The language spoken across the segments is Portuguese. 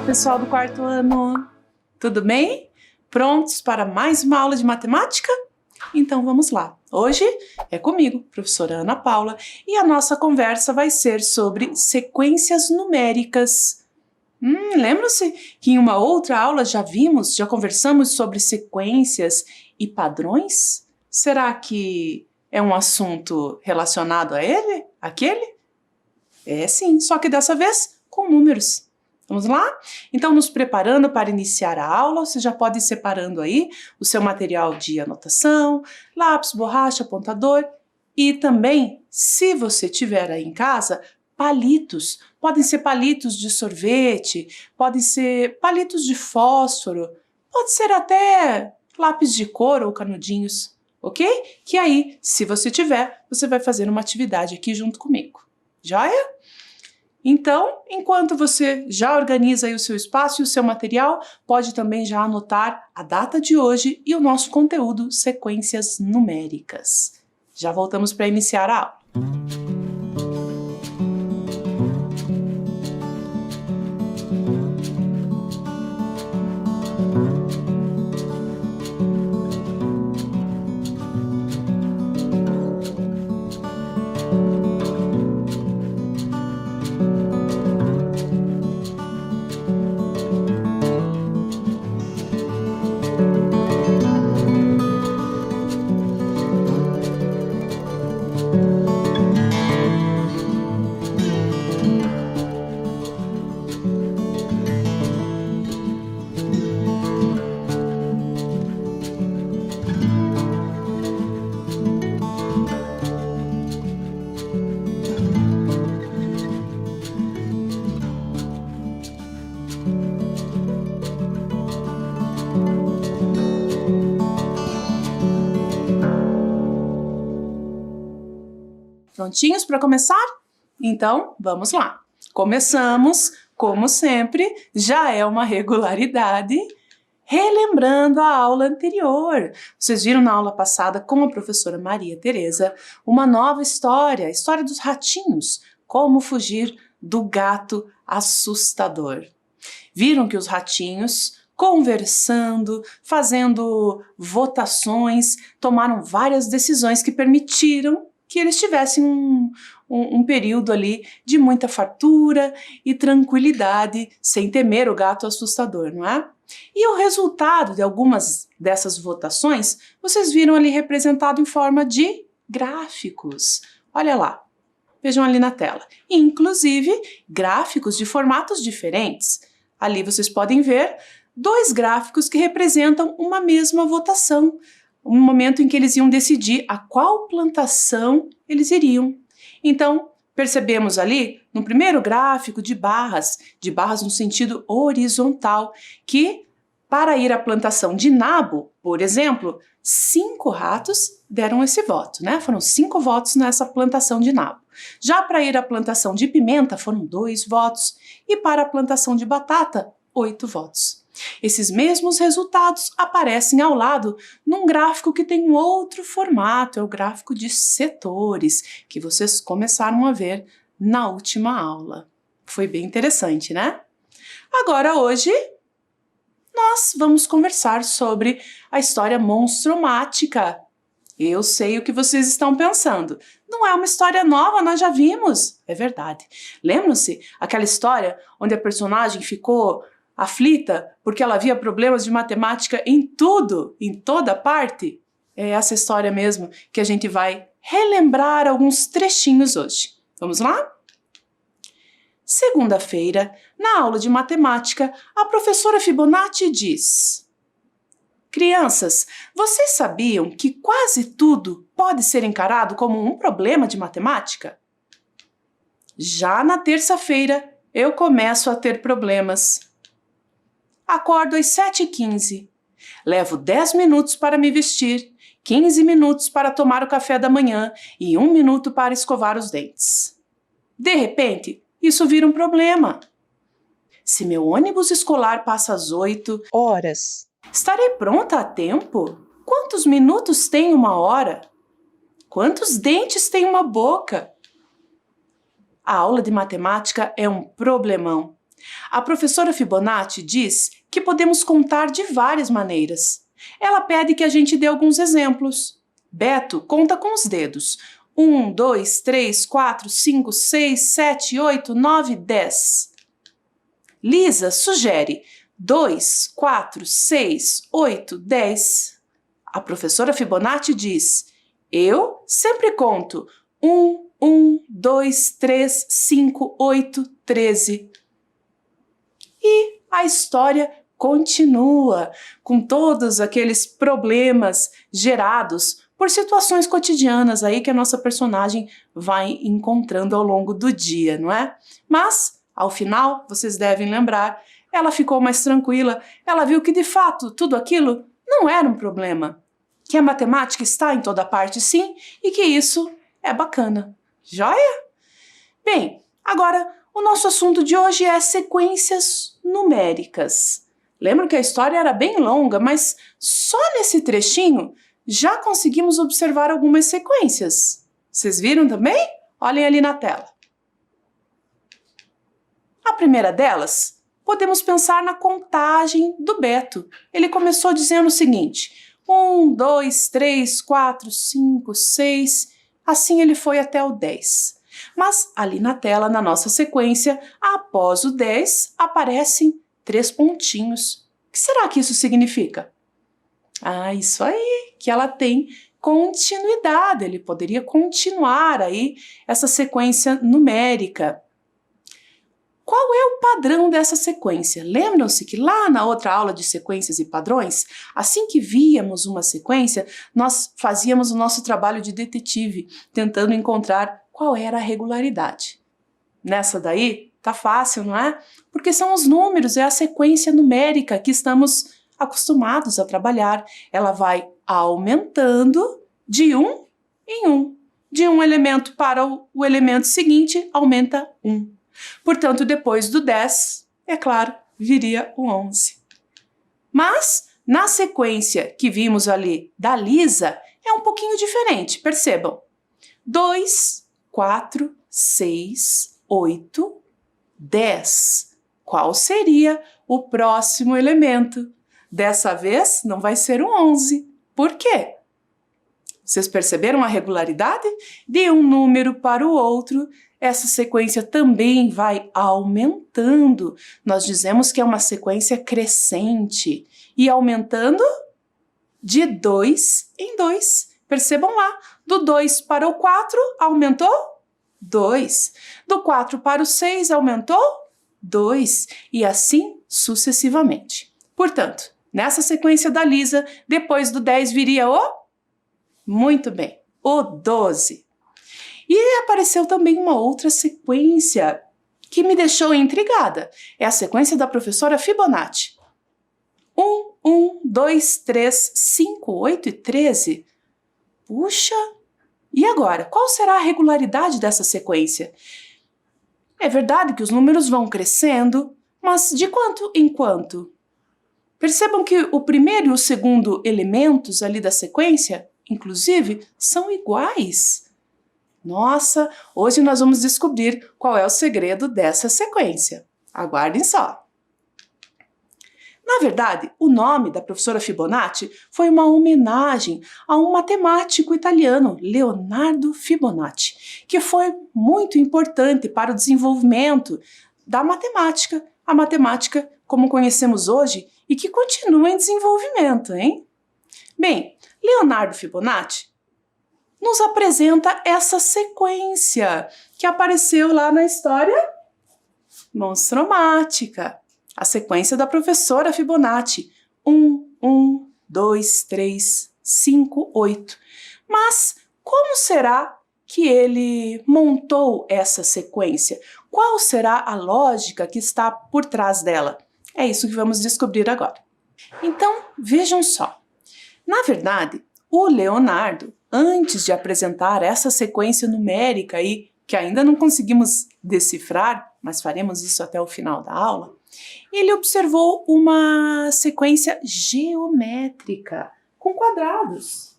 pessoal do quarto ano! Tudo bem? Prontos para mais uma aula de matemática? Então vamos lá! Hoje é comigo, professora Ana Paula, e a nossa conversa vai ser sobre sequências numéricas. Lembram-se que em uma outra aula já conversamos sobre sequências e padrões? Será que é um assunto relacionado a ele? Aquele? É sim, só que dessa vez com números. Vamos lá? Então, nos preparando para iniciar a aula, você já pode ir separando aí o seu material de anotação, lápis, borracha, apontador e também, se você tiver aí em casa, palitos. Podem ser palitos de sorvete, podem ser palitos de fósforo, pode ser até lápis de cor ou canudinhos, ok? Que aí, se você tiver, você vai fazer uma atividade aqui junto comigo. Joia? Então, enquanto você já organiza aí o seu espaço e o seu material, pode também já anotar a data de hoje e o nosso conteúdo sequências numéricas. Já voltamos para iniciar a aula. Prontinhos para começar? Então, vamos lá. Começamos, como sempre, já é uma regularidade, relembrando a aula anterior. Vocês viram na aula passada com a professora Maria Tereza uma nova história, a história dos ratinhos, como fugir do gato assustador. Viram que os ratinhos, conversando, fazendo votações, tomaram várias decisões que permitiram que eles tivessem um período ali de muita fartura e tranquilidade, sem temer o gato assustador, não é? E o resultado de algumas dessas votações, vocês viram ali representado em forma de gráficos. Olha lá, vejam ali na tela. Inclusive, gráficos de formatos diferentes. Ali vocês podem ver dois gráficos que representam uma mesma votação. Um momento em que eles iam decidir a qual plantação eles iriam. Então, percebemos ali, no primeiro gráfico, de barras no sentido horizontal, que para ir à plantação de nabo, por exemplo, 5 ratos deram esse voto, né? Foram 5 votos nessa plantação de nabo. Já para ir à plantação de pimenta, foram 2 votos, e para a plantação de batata, 8 votos. Esses mesmos resultados aparecem ao lado num gráfico que tem um outro formato, é o gráfico de setores, que vocês começaram a ver na última aula. Foi bem interessante, né? Agora, hoje, nós vamos conversar sobre a história monstromática. Eu sei o que vocês estão pensando. Não é uma história nova, nós já vimos. É verdade. Lembram-se aquela história onde a personagem ficou aflita porque ela via problemas de matemática em tudo, em toda parte? É essa história mesmo que a gente vai relembrar alguns trechinhos hoje. Vamos lá? Segunda-feira, na aula de matemática, a professora Fibonacci diz: crianças, vocês sabiam que quase tudo pode ser encarado como um problema de matemática? Já na terça-feira, eu começo a ter problemas. Acordo às 7h15. Levo 10 minutos para me vestir, 15 minutos para tomar o café da manhã e 1 minuto para escovar os dentes. De repente, isso vira um problema. Se meu ônibus escolar passa às 8h, estarei pronta a tempo? Quantos minutos tem 1 hora? Quantos dentes tem uma boca? A aula de matemática é um problemão. A professora Fibonacci diz que podemos contar de várias maneiras. Ela pede que a gente dê alguns exemplos. Beto conta com os dedos. 1, 2, 3, 4, 5, 6, 7, 8, 9, 10. Lisa sugere 2, 4, 6, 8, 10. A professora Fibonacci diz: eu sempre conto 1, 2, 3, 5, 8, 13. E a história continua com todos aqueles problemas gerados por situações cotidianas aí que a nossa personagem vai encontrando ao longo do dia, não é? Mas, ao final, vocês devem lembrar, ela ficou mais tranquila, ela viu que de fato tudo aquilo não era um problema, que a matemática está em toda parte sim e que isso é bacana. Joia? Bem, agora o nosso assunto de hoje é sequências numéricas. Lembra que a história era bem longa, mas só nesse trechinho já conseguimos observar algumas sequências. Vocês viram também? Olhem ali na tela. A primeira delas, podemos pensar na contagem do Beto. Ele começou dizendo o seguinte: 1, 2, 3, 4, 5, 6, assim ele foi até o 10. Mas ali na tela, na nossa sequência, após o 10, aparecem 3 pontinhos. O que será que isso significa? Ah, isso aí, que ela tem continuidade, ele poderia continuar aí essa sequência numérica. Qual é o padrão dessa sequência? Lembram-se que lá na outra aula de sequências e padrões, assim que víamos uma sequência, nós fazíamos o nosso trabalho de detetive, tentando encontrar qual era a regularidade. Nessa daí, tá fácil, não é? Porque são os números, é a sequência numérica que estamos acostumados a trabalhar. Ela vai aumentando de 1 em 1. De um elemento para o elemento seguinte, aumenta 1. Portanto, depois do 10, é claro, viria o 11. Mas, na sequência que vimos ali da Lisa, é um pouquinho diferente, percebam. 2, 4, 6, 8, 10. Qual seria o próximo elemento? Dessa vez, não vai ser o 11. Por quê? Vocês perceberam a regularidade? De um número para o outro, essa sequência também vai aumentando. Nós dizemos que é uma sequência crescente. E aumentando de 2 em 2. Percebam lá, do 2 para o 4, aumentou 2. Do 4 para o 6, aumentou 2. E assim sucessivamente. Portanto, nessa sequência da Lisa, depois do 10 viria o... Muito bem, o 12. E apareceu também uma outra sequência que me deixou intrigada. É a sequência da professora Fibonacci. 1, 2, 3, 5, 8 e 13. Puxa! E agora, qual será a regularidade dessa sequência? É verdade que os números vão crescendo, mas de quanto em quanto? Percebam que o primeiro e o segundo elementos ali da sequência, inclusive, são iguais. Nossa, hoje nós vamos descobrir qual é o segredo dessa sequência. Aguardem só. Na verdade, o nome da professora Fibonacci foi uma homenagem a um matemático italiano, Leonardo Fibonacci, que foi muito importante para o desenvolvimento da matemática, a matemática como conhecemos hoje e que continua em desenvolvimento, hein? Bem, Leonardo Fibonacci nos apresenta essa sequência que apareceu lá na história monstromática. A sequência da professora Fibonacci. 1, 2, 3, 5, 8. Mas como será que ele montou essa sequência? Qual será a lógica que está por trás dela? É isso que vamos descobrir agora. Então, vejam só. Na verdade, o Leonardo, antes de apresentar essa sequência numérica aí, que ainda não conseguimos decifrar, mas faremos isso até o final da aula, ele observou uma sequência geométrica com quadrados.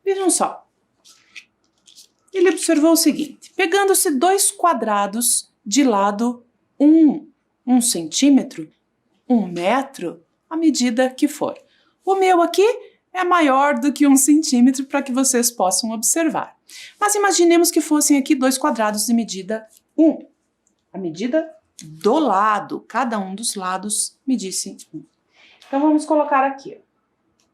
Vejam só. Ele observou o seguinte: pegando-se 2 quadrados de lado 1, 1 centímetro, 1 metro, a medida que for. O meu aqui é maior do que 1 centímetro para que vocês possam observar. Mas imaginemos que fossem aqui 2 quadrados de medida 1. A medida do lado, cada um dos lados medisse 1. Então vamos colocar aqui,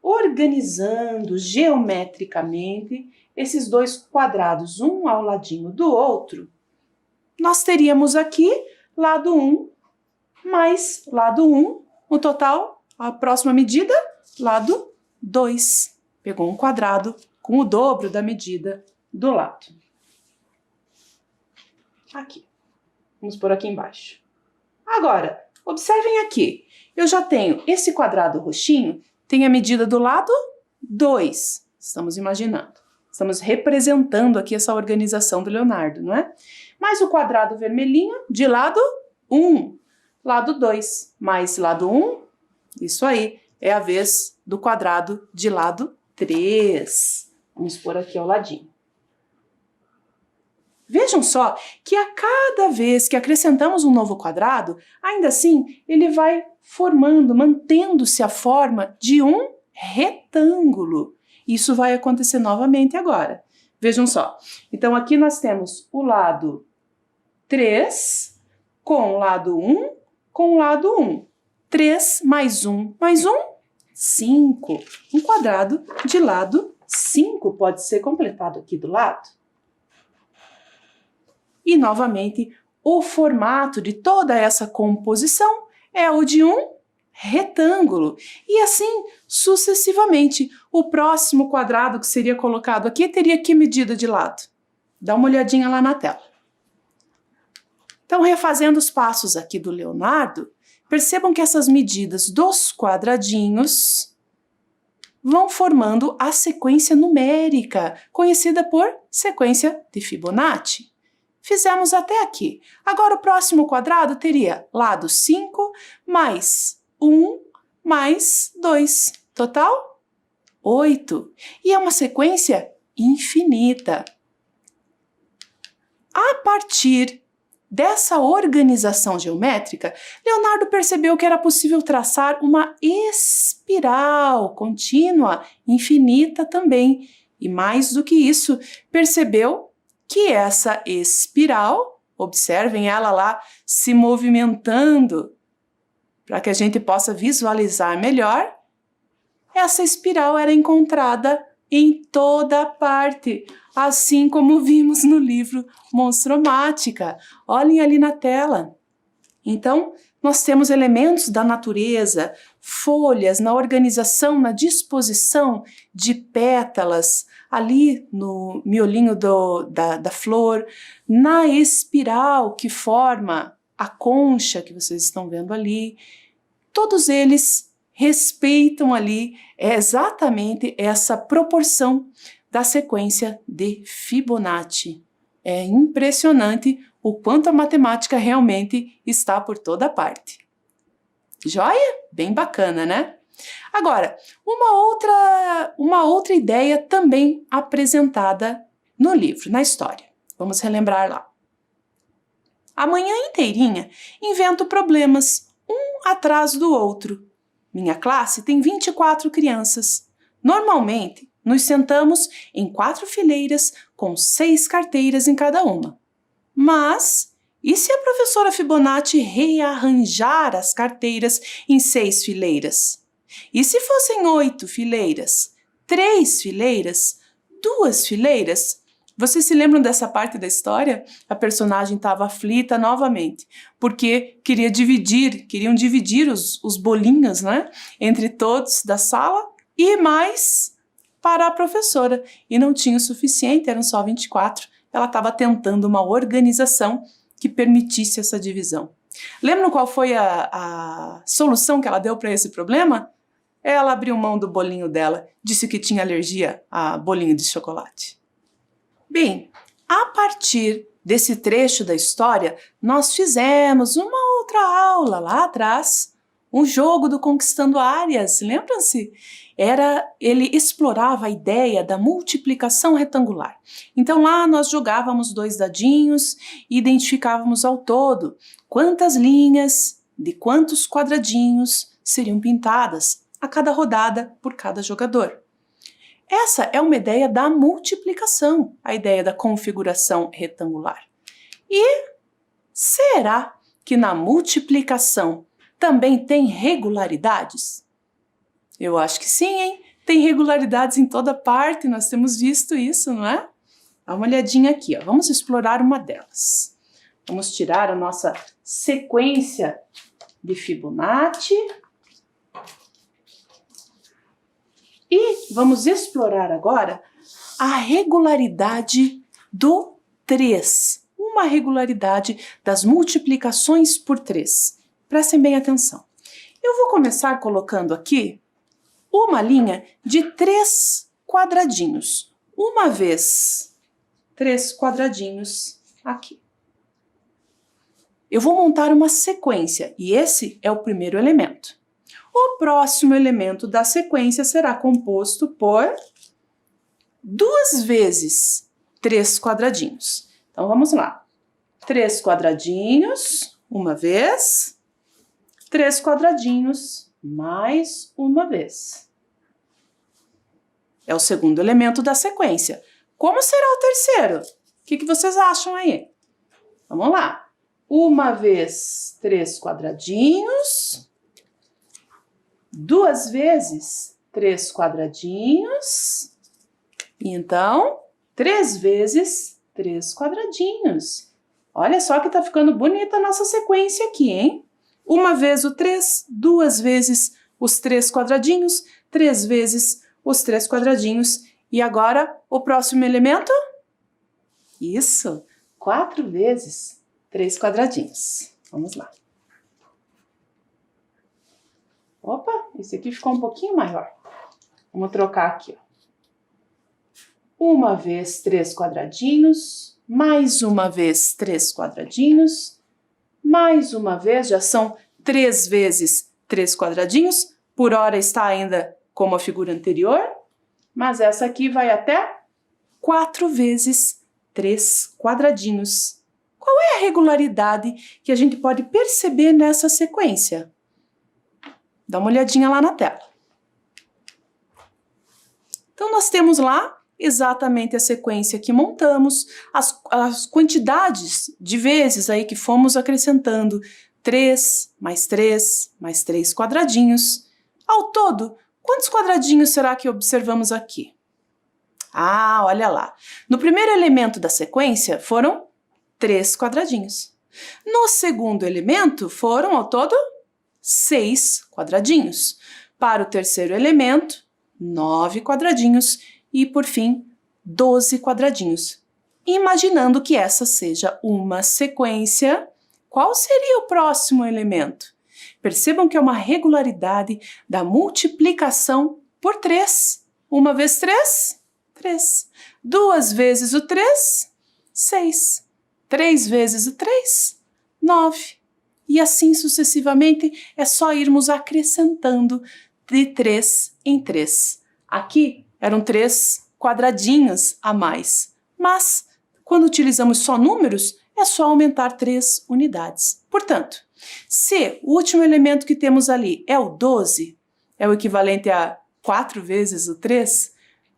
organizando geometricamente esses 2 quadrados, um ao ladinho do outro, nós teríamos aqui lado 1 mais lado 1, o total, a próxima medida, lado 2. Pegou um quadrado com o dobro da medida do lado. Aqui. Vamos por aqui embaixo. Agora, observem aqui. Eu já tenho esse quadrado roxinho, tem a medida do lado 2. Estamos imaginando. Estamos representando aqui essa organização do Leonardo, não é? Mais o quadrado vermelhinho de lado 1. Lado 2 mais lado 1. Isso aí, é a vez do quadrado de lado 3. Vamos pôr aqui ao ladinho. Vejam só que a cada vez que acrescentamos um novo quadrado, ainda assim, ele vai formando, mantendo-se a forma de um retângulo. Isso vai acontecer novamente agora. Vejam só. Então, aqui nós temos o lado 3 com o lado 1 com o lado 1. 3 mais 1 mais 1, 5. Um quadrado de lado 5 pode ser completado aqui do lado. E, novamente, o formato de toda essa composição é o de um retângulo. E assim, sucessivamente, o próximo quadrado que seria colocado aqui teria que medida de lado. Dá uma olhadinha lá na tela. Então, refazendo os passos aqui do Leonardo, percebam que essas medidas dos quadradinhos vão formando a sequência numérica, conhecida por sequência de Fibonacci. Fizemos até aqui. Agora, o próximo quadrado teria lado 5 mais 1 mais 2. Total, 8. E é uma sequência infinita. A partir dessa organização geométrica, Leonardo percebeu que era possível traçar uma espiral contínua, infinita também. E mais do que isso, percebeu que essa espiral, observem ela lá se movimentando para que a gente possa visualizar melhor, essa espiral era encontrada em toda parte, assim como vimos no livro Monstromática. Olhem ali na tela. Então, nós temos elementos da natureza, folhas, na organização, na disposição de pétalas, ali no miolinho da flor, na espiral que forma a concha que vocês estão vendo ali. Todos eles respeitam ali exatamente essa proporção da sequência de Fibonacci. É impressionante o quanto a matemática realmente está por toda parte. Joia? Bem bacana, né? Agora, uma outra ideia também apresentada no livro, na história. Vamos relembrar lá. A manhã inteirinha invento problemas, um atrás do outro. Minha classe tem 24 crianças. Normalmente, nos sentamos em 4 fileiras com 6 carteiras em cada uma. Mas, e se a professora Fibonacci rearranjar as carteiras em 6 fileiras? E se fossem 8 fileiras, 3 fileiras, 2 fileiras? Vocês se lembram dessa parte da história? A personagem estava aflita novamente, porque queriam dividir os bolinhos, né, entre todos da sala e mais para a professora. E não tinha o suficiente, eram só 24. Ela estava tentando uma organização que permitisse essa divisão. Lembram qual foi a solução que ela deu para esse problema? Ela abriu mão do bolinho dela, disse que tinha alergia a bolinho de chocolate. Bem, a partir desse trecho da história, nós fizemos uma outra aula lá atrás, um jogo do Conquistando Áreas, lembram-se? Ele explorava a ideia da multiplicação retangular. Então lá nós jogávamos 2 dadinhos e identificávamos ao todo quantas linhas de quantos quadradinhos seriam pintadas a cada rodada por cada jogador. Essa é uma ideia da multiplicação, a ideia da configuração retangular. E será que na multiplicação também tem regularidades? Eu acho que sim, hein? Tem regularidades em toda parte, nós temos visto isso, não é? Dá uma olhadinha aqui, ó. Vamos explorar uma delas. Vamos tirar a nossa sequência de Fibonacci e vamos explorar agora a regularidade do 3. Uma regularidade das multiplicações por 3. Prestem bem atenção. Eu vou começar colocando aqui uma linha de 3 quadradinhos. Uma vez 3 quadradinhos aqui. Eu vou montar uma sequência e esse é o primeiro elemento. O próximo elemento da sequência será composto por 2 vezes 3 quadradinhos. Então vamos lá. 3 quadradinhos, uma vez. 3 quadradinhos, mais uma vez. É o segundo elemento da sequência. Como será o terceiro? O que vocês acham aí? Vamos lá. Uma vez 3 quadradinhos, 2 vezes 3 quadradinhos, e então 3 vezes 3 quadradinhos. Olha só que tá ficando bonita a nossa sequência aqui, hein? Uma vez o 3, 2 vezes os 3 quadradinhos, 3 vezes os 3 quadradinhos. E agora, o próximo elemento? Isso, 4 vezes 3 quadradinhos. Vamos lá. Opa, esse aqui ficou um pouquinho maior. Vamos trocar aqui, ó. Uma vez 3 quadradinhos, mais uma vez 3 quadradinhos, mais uma vez, já são 3 vezes 3 quadradinhos, por hora está ainda como a figura anterior, mas essa aqui vai até 4 vezes 3 quadradinhos. Qual é a regularidade que a gente pode perceber nessa sequência? Dá uma olhadinha lá na tela. Então, nós temos lá exatamente a sequência que montamos, as quantidades de vezes aí que fomos acrescentando, 3, mais 3, mais 3 quadradinhos. Ao todo, quantos quadradinhos será que observamos aqui? Ah, olha lá. No primeiro elemento da sequência foram 3 quadradinhos. No segundo elemento foram, ao todo, 6 quadradinhos. Para o terceiro elemento, 9 quadradinhos. E, por fim, 12 quadradinhos. Imaginando que essa seja uma sequência, qual seria o próximo elemento? Percebam que é uma regularidade da multiplicação por 3. Uma vez 3, 3. 2 vezes o 3, 6. 3 vezes o 3, 9. E assim sucessivamente, é só irmos acrescentando de 3 em 3. Aqui eram 3 quadradinhos a mais, mas quando utilizamos só números, é só aumentar 3 unidades. Portanto, se o último elemento que temos ali é o 12, é o equivalente a 4 vezes o 3,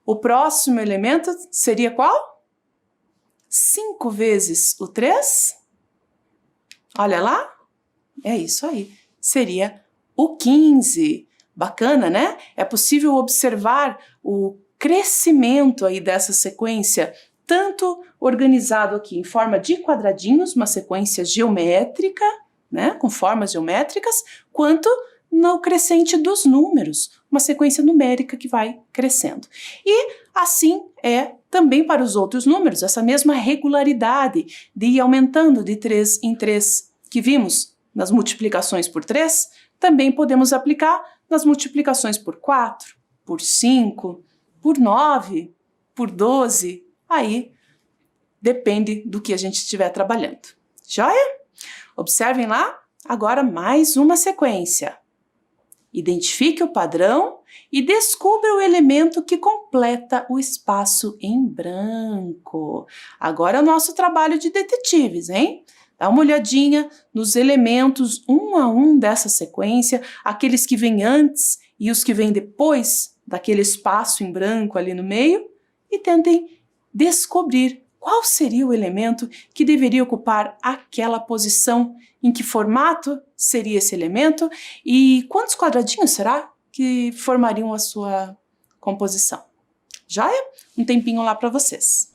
o próximo elemento seria qual? 5 vezes o 3? Olha lá, é isso aí, seria o 15. Bacana, né? É possível observar o crescimento aí dessa sequência, tanto organizado aqui em forma de quadradinhos, uma sequência geométrica, né, com formas geométricas, quanto no crescente dos números, uma sequência numérica que vai crescendo. E assim é também para os outros números, essa mesma regularidade de ir aumentando de 3 em 3 que vimos nas multiplicações por 3, também podemos aplicar nas multiplicações por 4, por 5, por 9, por 12, aí depende do que a gente estiver trabalhando. Joia? Observem lá, agora mais uma sequência. Identifique o padrão e descubra o elemento que completa o espaço em branco. Agora é o nosso trabalho de detetives, hein? Dá uma olhadinha nos elementos um a um dessa sequência, aqueles que vêm antes e os que vêm depois daquele espaço em branco ali no meio, e tentem descobrir qual seria o elemento que deveria ocupar aquela posição, em que formato seria esse elemento e quantos quadradinhos será que formariam a sua composição. Joia? Um tempinho lá para vocês.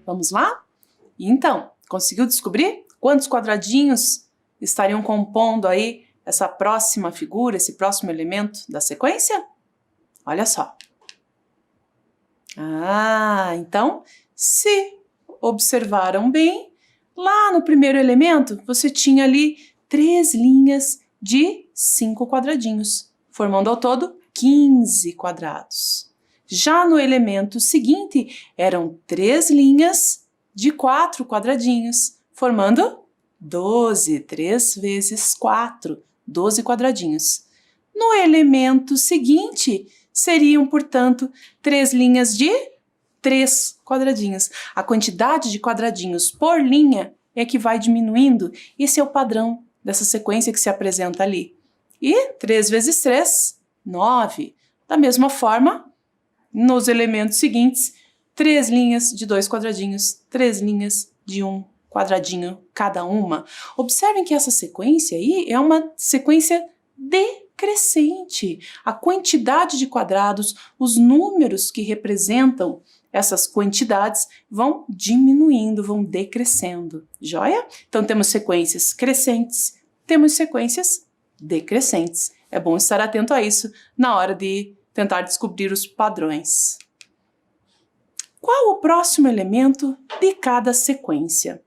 Vamos lá? Então, conseguiu descobrir quantos quadradinhos estariam compondo aí essa próxima figura, esse próximo elemento da sequência? Olha só. Então, se observaram bem, lá no primeiro elemento você tinha ali 3 linhas de 5 quadradinhos, formando ao todo 15 quadrados. Já no elemento seguinte, eram 3 linhas de 4 quadradinhos, formando 12, 3 vezes 4, 12 quadradinhos. No elemento seguinte, seriam, portanto, 3 linhas de 3 quadradinhos. A quantidade de quadradinhos por linha é que vai diminuindo. Esse é o padrão dessa sequência que se apresenta ali. E 3 vezes 3, 9. Da mesma forma, nos elementos seguintes, 3 linhas de 2 quadradinhos, 3 linhas de 1 quadradinho cada uma. Observem que essa sequência aí é uma sequência decrescente. A quantidade de quadrados, os números que representam essas quantidades vão diminuindo, vão decrescendo. Joia? Então temos sequências crescentes, temos sequências decrescentes. É bom estar atento a isso na hora de tentar descobrir os padrões. Qual o próximo elemento de cada sequência?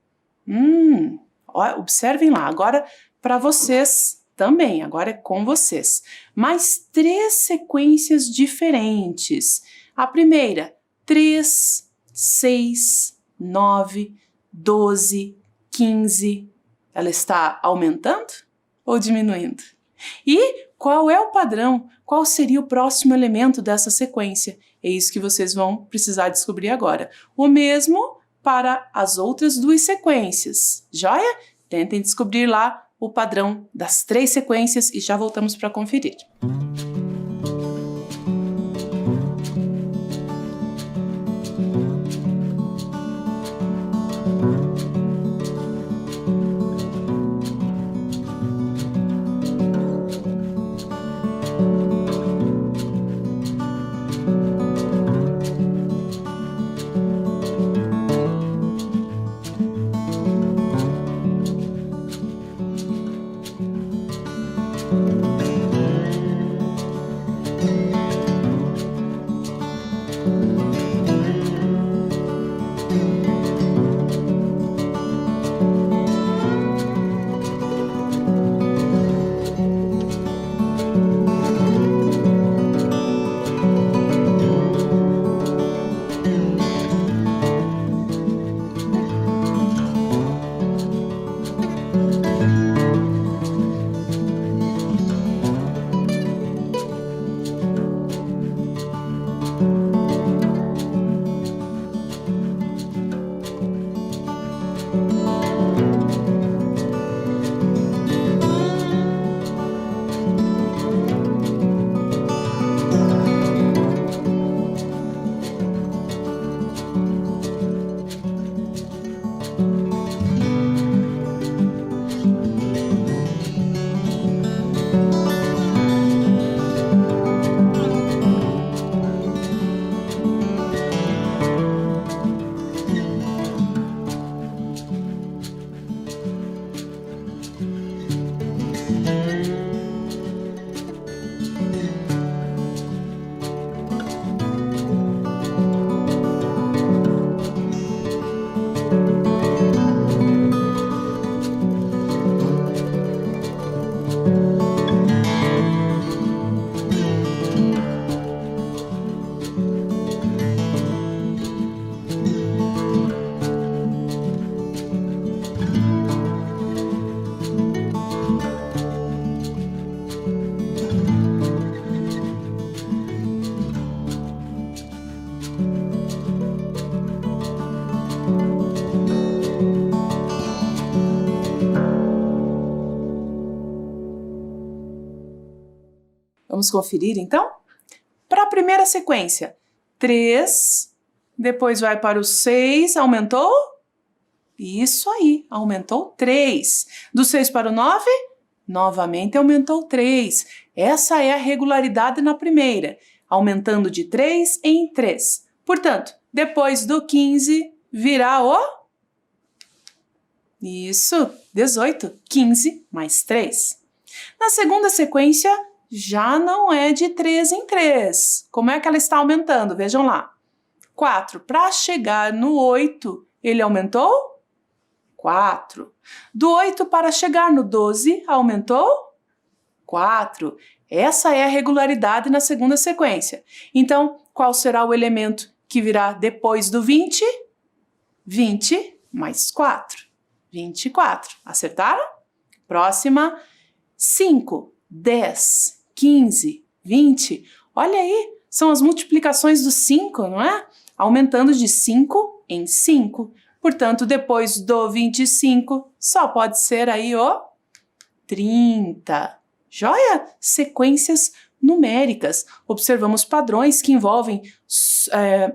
Observem lá, agora para vocês também, agora é com vocês. Mais 3 sequências diferentes. A primeira, 3, 6, 9, 12, 15. Ela está aumentando ou diminuindo? E qual é o padrão? Qual seria o próximo elemento dessa sequência? É isso que vocês vão precisar descobrir agora. O mesmo para as outras 2 sequências. Joia? Tentem descobrir lá o padrão das 3 sequências e já voltamos para conferir. Vamos conferir, então? Para a primeira sequência, 3, depois vai para o 6, aumentou? Isso aí, aumentou 3. Do 6 para o 9, novamente aumentou 3. Essa é a regularidade na primeira, aumentando de 3 em 3. Portanto, depois do 15, virá o... Isso, 18. 15 mais 3. Na segunda sequência, já não é de 3 em 3. Como é que ela está aumentando? Vejam lá. 4. Para chegar no 8, ele aumentou? 4. Do 8 para chegar no 12, aumentou? 4. Essa é a regularidade na segunda sequência. Então, qual será o elemento que virá depois do 20? 20 mais 4. 24. Acertaram? Próxima. 5, 10, 15, 20. Olha aí, são as multiplicações do 5, não é? Aumentando de 5 em 5. Portanto, depois do 25, só pode ser aí o 30. Joia? Sequências numéricas. Observamos padrões que envolvem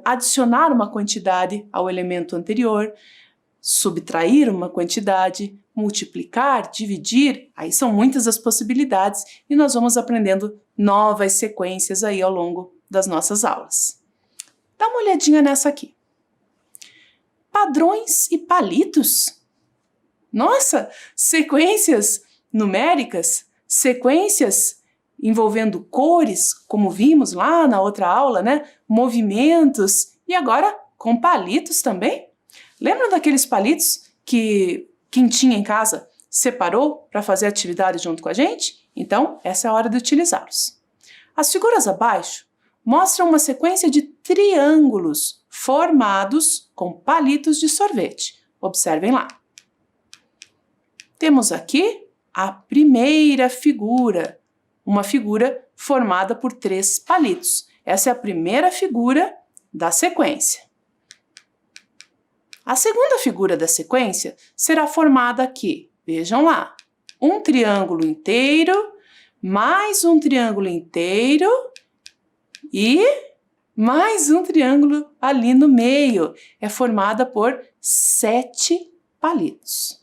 adicionar uma quantidade ao elemento anterior, subtrair uma quantidade, multiplicar, dividir. Aí são muitas as possibilidades e nós vamos aprendendo novas sequências aí ao longo das nossas aulas. Dá uma olhadinha nessa aqui. Padrões e palitos? Nossa, sequências numéricas, sequências envolvendo cores, como vimos lá na outra aula, né? Movimentos e agora com palitos também. Lembram daqueles palitos que quem tinha em casa separou para fazer atividade junto com a gente? Então, essa é a hora de utilizá-los. As figuras abaixo mostram uma sequência de triângulos formados com palitos de sorvete. Observem lá. Temos aqui a primeira figura, uma figura formada por 3 palitos. Essa é a primeira figura da sequência. A segunda figura da sequência será formada aqui. Vejam lá. Um triângulo inteiro, mais um triângulo inteiro e mais um triângulo ali no meio. É formada por 7 palitos.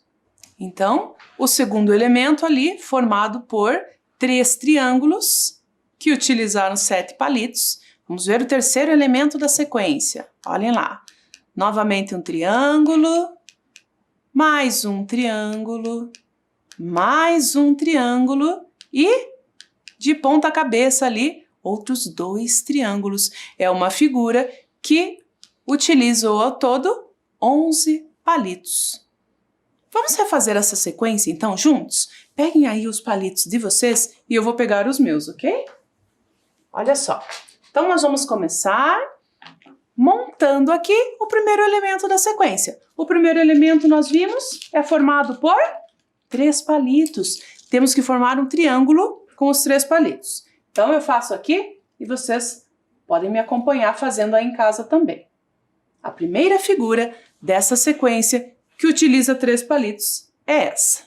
Então, o segundo elemento ali, formado por 3 triângulos que utilizaram 7 palitos. Vamos ver o terceiro elemento da sequência. Olhem lá. Novamente um triângulo, mais um triângulo, mais um triângulo e, de ponta cabeça ali, outros 2 triângulos. É uma figura que utilizou ao todo 11 palitos. Vamos refazer essa sequência, então, juntos? Peguem aí os palitos de vocês e eu vou pegar os meus, ok? Olha só. Então, nós vamos começar montando aqui o primeiro elemento da sequência. O primeiro elemento, nós vimos, é formado por 3 palitos. Temos que formar um triângulo com os 3 palitos. Então, eu faço aqui e vocês podem me acompanhar fazendo aí em casa também. A primeira figura dessa sequência que utiliza 3 palitos é essa.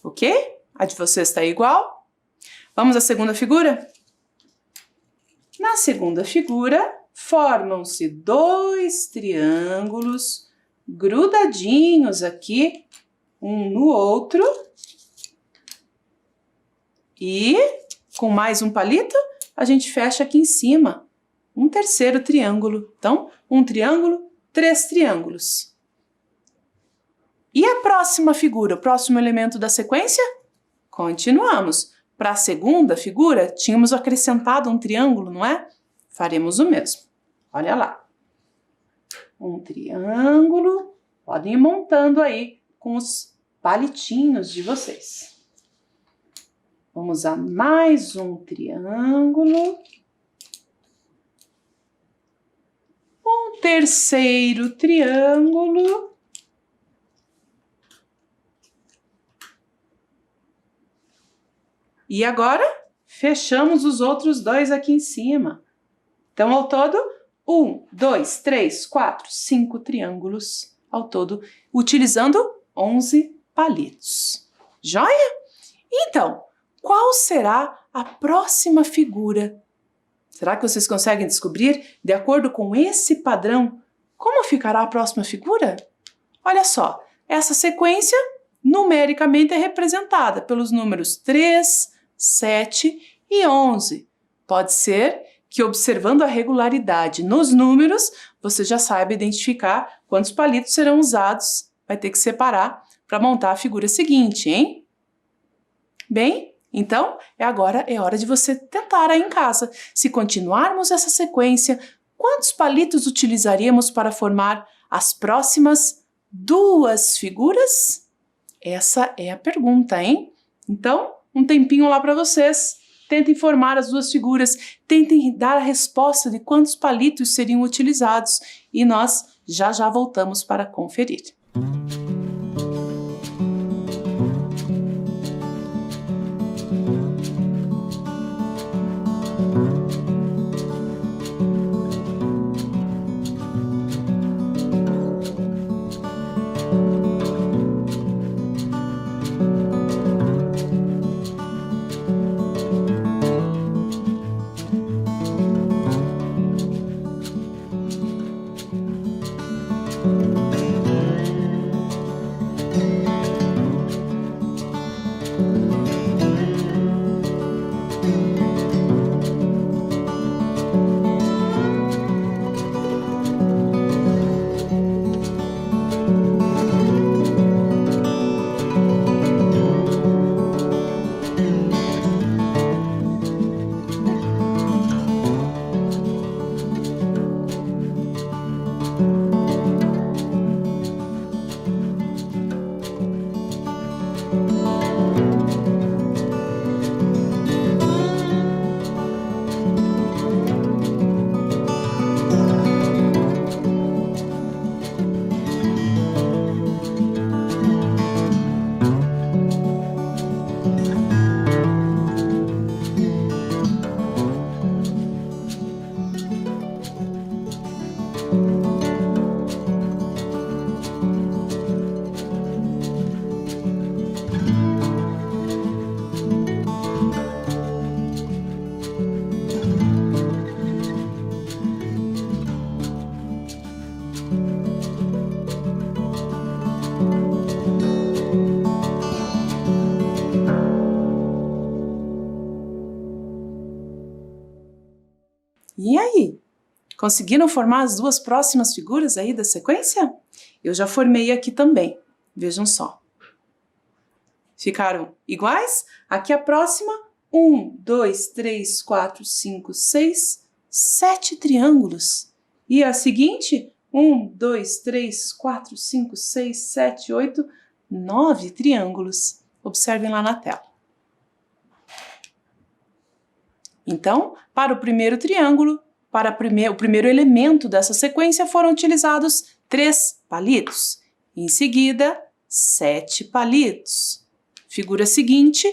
Ok? A de vocês está igual? Vamos à segunda figura? Na segunda figura, formam-se 2 triângulos grudadinhos aqui, um no outro. E com mais um palito, a gente fecha aqui em cima um terceiro triângulo. Então, um triângulo, 3 triângulos. E a próxima figura, o próximo elemento da sequência? Continuamos. Para a segunda figura, tínhamos acrescentado um triângulo, não é? Faremos o mesmo. Olha lá. Um triângulo. Podem ir montando aí com os palitinhos de vocês. Vamos a mais um triângulo. Um terceiro triângulo. E agora, fechamos os outros 2 aqui em cima. Então, ao todo, 1, 2, 3, 4, 5 triângulos. Ao todo, utilizando 11 palitos. Joia? Então, qual será a próxima figura? Será que vocês conseguem descobrir, de acordo com esse padrão, como ficará a próxima figura? Olha só, essa sequência numericamente é representada pelos números 3, 7 e 11. Pode ser que, observando a regularidade nos números, você já saiba identificar quantos palitos serão usados. Vai ter que separar para montar a figura seguinte, hein? Bem, então, agora é hora de você tentar aí em casa. Se continuarmos essa sequência, quantos palitos utilizaríamos para formar as próximas 2 figuras? Essa é a pergunta, hein? Então, um tempinho lá para vocês. Tentem formar as 2 figuras, tentem dar a resposta de quantos palitos seriam utilizados e nós já voltamos para conferir. E aí? Conseguiram formar as 2 próximas figuras aí da sequência? Eu já formei aqui também. Vejam só. Ficaram iguais? Aqui a próxima, 1, 2, 3, 4, 5, 6, 7 triângulos. E a seguinte, 1, 2, 3, 4, 5, 6, 7, 8, 9 triângulos. Observem lá na tela. Então, para o primeiro triângulo, para o primeiro elemento dessa sequência, foram utilizados 3 palitos. Em seguida, 7 palitos. Figura seguinte,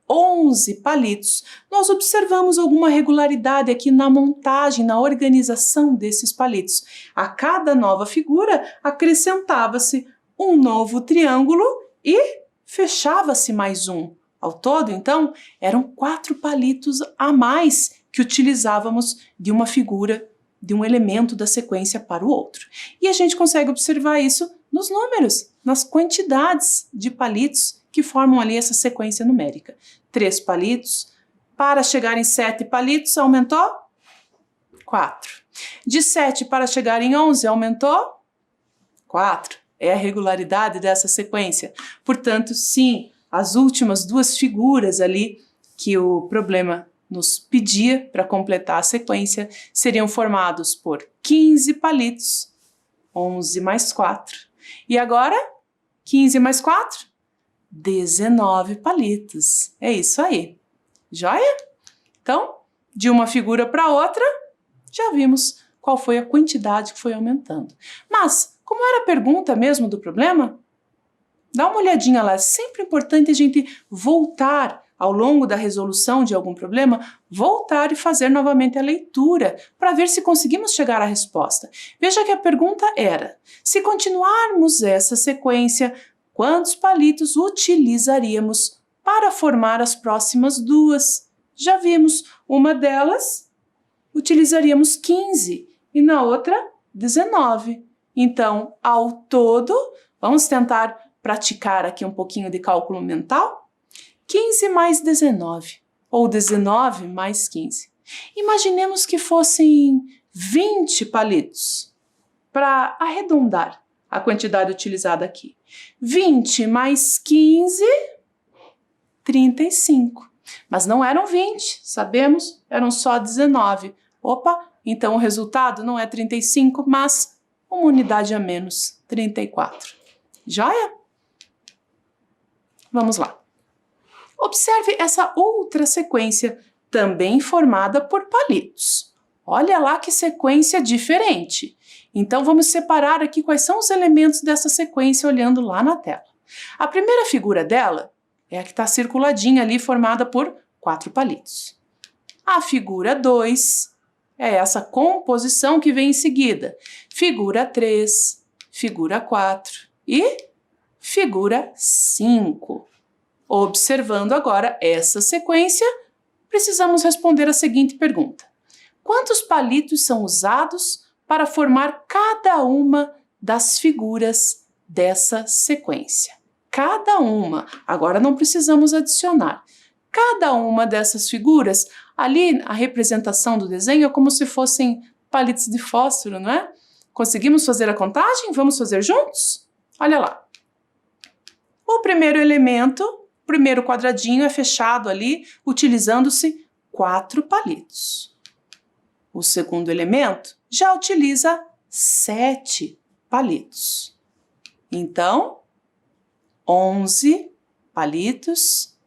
11 palitos. Nós observamos alguma regularidade aqui na montagem, na organização desses palitos. A cada nova figura, acrescentava-se um novo triângulo e fechava-se mais um. Ao todo, então, eram 4 palitos a mais que utilizávamos de uma figura de um elemento da sequência para o outro. E a gente consegue observar isso nos números, nas quantidades de palitos que formam ali essa sequência numérica. 3 palitos, para chegar em 7 palitos, aumentou 4. De 7 para chegar em 11, aumentou 4. É a regularidade dessa sequência. Portanto, sim, as últimas 2 figuras ali que o problema nos pedia para completar a sequência seriam formados por 15 palitos, 11 mais 4. E agora, 15 mais 4? 19 palitos. É isso aí. Joia? Então, de uma figura para outra, já vimos qual foi a quantidade que foi aumentando. Mas, como era a pergunta mesmo do problema, dá uma olhadinha lá. É sempre importante a gente voltar ao longo da resolução de algum problema, voltar e fazer novamente a leitura para ver se conseguimos chegar à resposta. Veja que a pergunta era: se continuarmos essa sequência, quantos palitos utilizaríamos para formar as próximas 2? Já vimos, uma delas utilizaríamos 15 e na outra 19. Então, ao todo, vamos tentar praticar aqui um pouquinho de cálculo mental? 15 mais 19, ou 19 mais 15. Imaginemos que fossem 20 palitos, para arredondar a quantidade utilizada aqui. 20 mais 15, 35. Mas não eram 20, sabemos, eram só 19. Opa, então o resultado não é 35, mas uma unidade a menos, 34. Joia? Vamos lá. Observe essa outra sequência, também formada por palitos. Olha lá que sequência diferente. Então, vamos separar aqui quais são os elementos dessa sequência olhando lá na tela. A primeira figura dela é a que está circuladinha ali, formada por 4 palitos. A figura 2 é essa composição que vem em seguida. Figura 3, figura 4 e figura 5. Observando agora essa sequência, precisamos responder a seguinte pergunta: quantos palitos são usados para formar cada uma das figuras dessa sequência? Cada uma, agora não precisamos adicionar. Cada uma dessas figuras, ali a representação do desenho é como se fossem palitos de fósforo, não é? Conseguimos fazer a contagem? Vamos fazer juntos? Olha lá. O primeiro elemento, o primeiro quadradinho é fechado ali, utilizando-se 4 palitos. O segundo elemento já utiliza 7 palitos. Então, 11 palitos,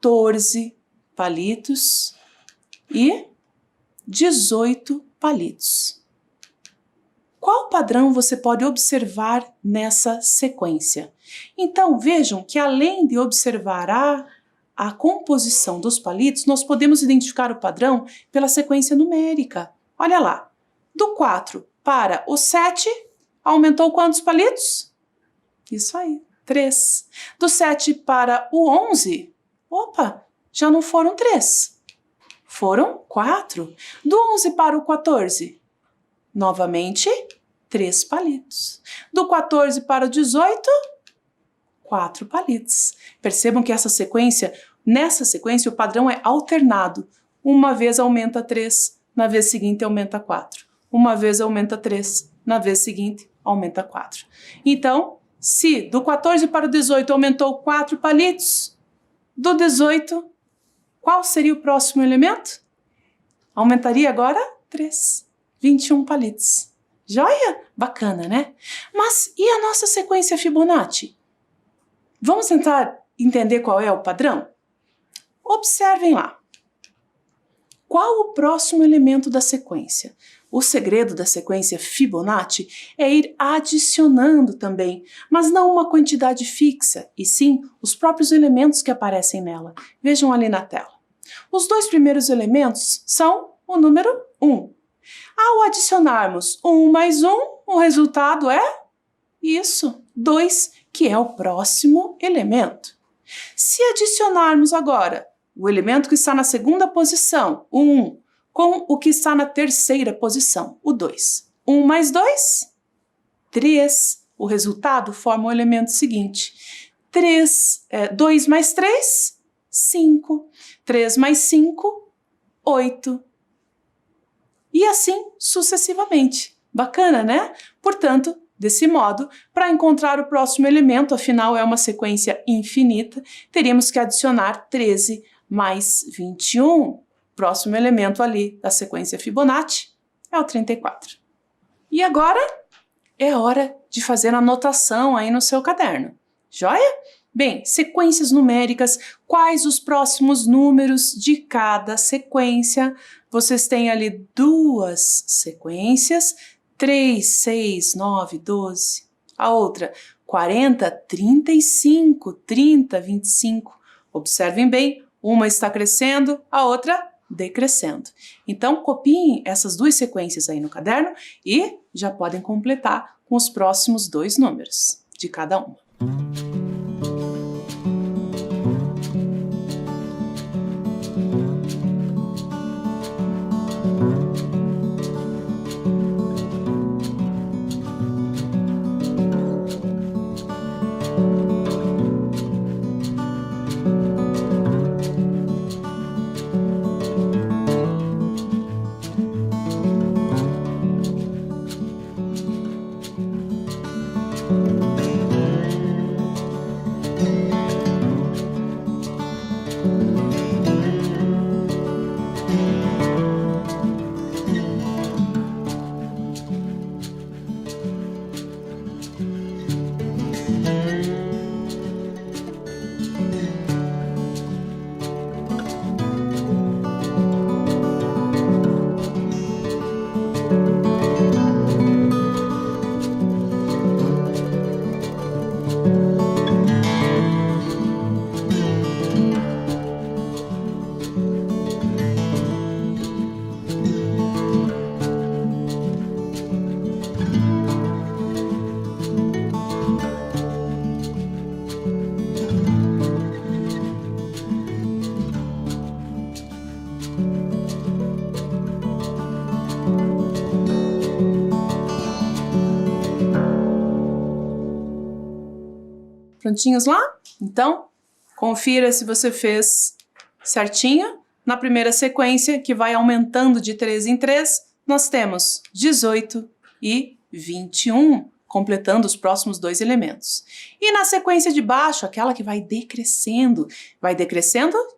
14 palitos e 18 palitos. Qual padrão você pode observar nessa sequência? Então, vejam que além de observar a composição dos palitos, nós podemos identificar o padrão pela sequência numérica. Olha lá, do 4 para o 7, aumentou quantos palitos? Isso aí, 3. Do 7 para o 11, opa, já não foram 3, foram 4. Do 11 para o 14, novamente, 3 palitos. Do 14 para o 18, 4 palitos. Percebam que nessa sequência, o padrão é alternado. Uma vez aumenta 3, na vez seguinte aumenta 4. Uma vez aumenta 3, na vez seguinte aumenta 4. Então, se do 14 para o 18 aumentou 4 palitos, do 18, qual seria o próximo elemento? Aumentaria agora 3, 21 palitos. Joia? Bacana, né? Mas e a nossa sequência Fibonacci? Vamos tentar entender qual é o padrão? Observem lá. Qual o próximo elemento da sequência? O segredo da sequência Fibonacci é ir adicionando também, mas não uma quantidade fixa, e sim os próprios elementos que aparecem nela. Vejam ali na tela. Os 2 primeiros elementos são o número 1. Ao adicionarmos 1 mais 1, o resultado é isso, 2, que é o próximo elemento. Se adicionarmos agora o elemento que está na segunda posição, o 1, com o que está na terceira posição, o 2. 1 mais 2, 3. O resultado forma o elemento seguinte. 2 mais 3, 5. 3 mais 5, 8. E assim sucessivamente. Bacana, né? Portanto, desse modo, para encontrar o próximo elemento, afinal é uma sequência infinita, teríamos que adicionar 13 mais 21. Próximo elemento ali da sequência Fibonacci é o 34. E agora é hora de fazer a anotação aí no seu caderno. Joia? Bem, sequências numéricas, quais os próximos números de cada sequência? Vocês têm ali 2 sequências, 3, 6, 9, 12. A outra, 40, 35, 30, 25. Observem bem, uma está crescendo, a outra decrescendo. Então, copiem essas 2 sequências aí no caderno e já podem completar com os próximos 2 números de cada uma. Prontinhos lá? Então, confira se você fez certinho. Na primeira sequência, que vai aumentando de 3 em 3, nós temos 18 e 21, completando os próximos 2 elementos. E na sequência de baixo, aquela que vai decrescendo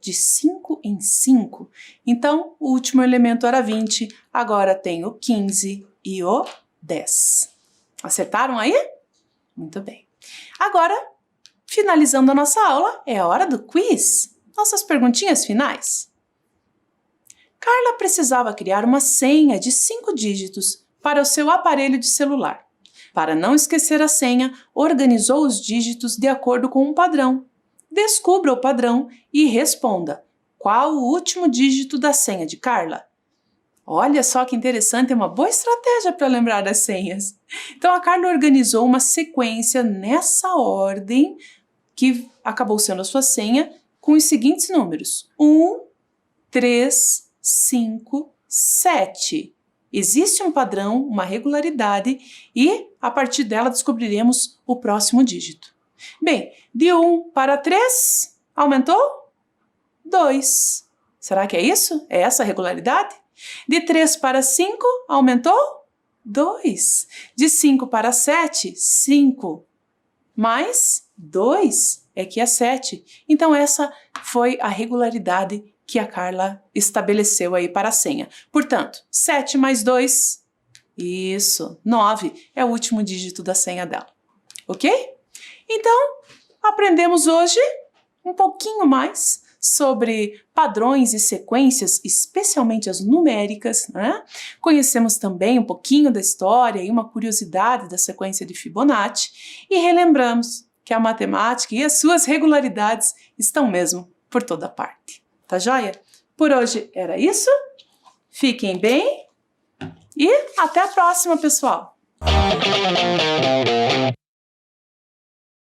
de 5 em 5. Então, o último elemento era 20, agora tem o 15 e o 10. Acertaram aí? Muito bem. Agora, finalizando a nossa aula, é a hora do quiz. Nossas perguntinhas finais. Carla precisava criar uma senha de 5 dígitos para o seu aparelho de celular. Para não esquecer a senha, organizou os dígitos de acordo com um padrão. Descubra o padrão e responda: qual o último dígito da senha de Carla? Olha só que interessante, é uma boa estratégia para lembrar das senhas. Então a Carla organizou uma sequência nessa ordem que acabou sendo a sua senha com os seguintes números: 1, 3, 5, 7. Existe um padrão, uma regularidade e a partir dela descobriremos o próximo dígito. Bem, de 1 para 3, aumentou? 2. Será que é isso? É essa a regularidade? De 3 para 5, aumentou? 2. De 5 para 7, 5. Mais 2 é que é 7. Então essa foi a regularidade que a Carla estabeleceu aí para a senha. Portanto, 7 mais 2, isso, 9 é o último dígito da senha dela. Ok? Então, aprendemos hoje um pouquinho mais sobre padrões e sequências, especialmente as numéricas, né? Conhecemos também um pouquinho da história e uma curiosidade da sequência de Fibonacci e relembramos que a matemática e as suas regularidades estão mesmo por toda parte. Tá joia? Por hoje era isso. Fiquem bem e até a próxima, pessoal!